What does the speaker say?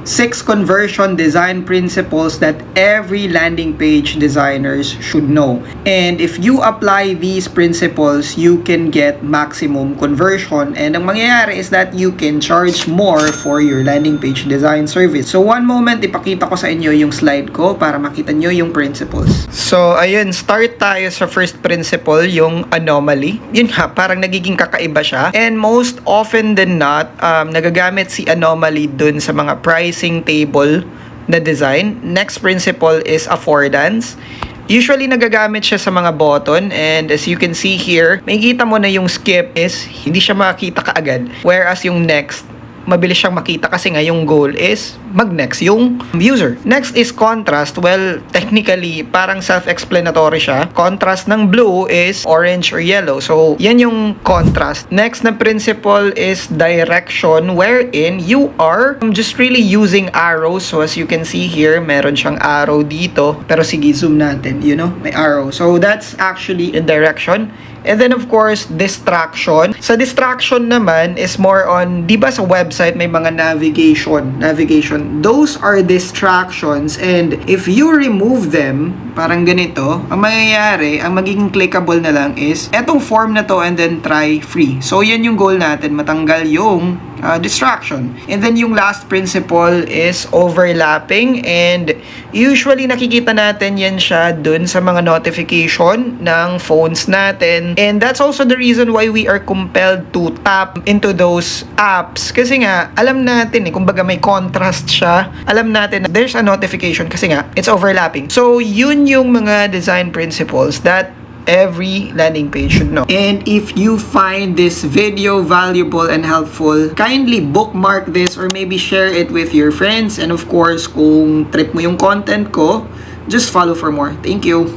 6 conversion design principles that every landing page designers should know. And if you apply these principles, you can get maximum conversion. And ang mangyayari is that you can charge more for your landing page design service. So one moment, ipakita ko sa inyo yung slide ko para makita nyo yung principles. So ayun, start tayo sa first principle, yung anomaly. Yun nga, parang nagiging kakaiba siya. And most often than not, nagagamit si anomaly dun sa mga pricing table na design. Next principle is affordance. Usually nagagamit siya sa mga button, and as you can see here, makikita mo na yung skip is hindi siya makita kaagad, whereas yung next mabilis siyang makita kasi nga yung goal is mag-next yung user. Next is contrast. Well, technically, parang self-explanatory siya. Contrast ng blue is orange or yellow. So, yan yung contrast. Next na principle is direction, wherein you are just really using arrows. So, as you can see here, meron siyang arrow dito. Pero sige, zoom natin. You know, may arrow. So, that's actually a direction. And then of course, distraction. Sa distraction naman is more on, di ba sa website may mga navigation. Those are distractions, and if you remove them, parang ganito, ang mangyayari, ang magiging clickable na lang is etong form na to and then try free. So yan yung goal natin, matanggal yung distraction. And then yung last principle is overlapping, and usually nakikita natin yan siya dun sa mga notification ng phones natin. And that's also the reason why we are compelled to tap into those apps. Kasi nga, alam natin kumbaga may contrast siya. Alam natin na there's a notification kasi nga, it's overlapping. So, yun yung mga design principles that every landing page should know. And if you find this video valuable and helpful, kindly bookmark this or maybe share it with your friends. And of course, kung trip mo yung content ko, just follow for more. Thank you!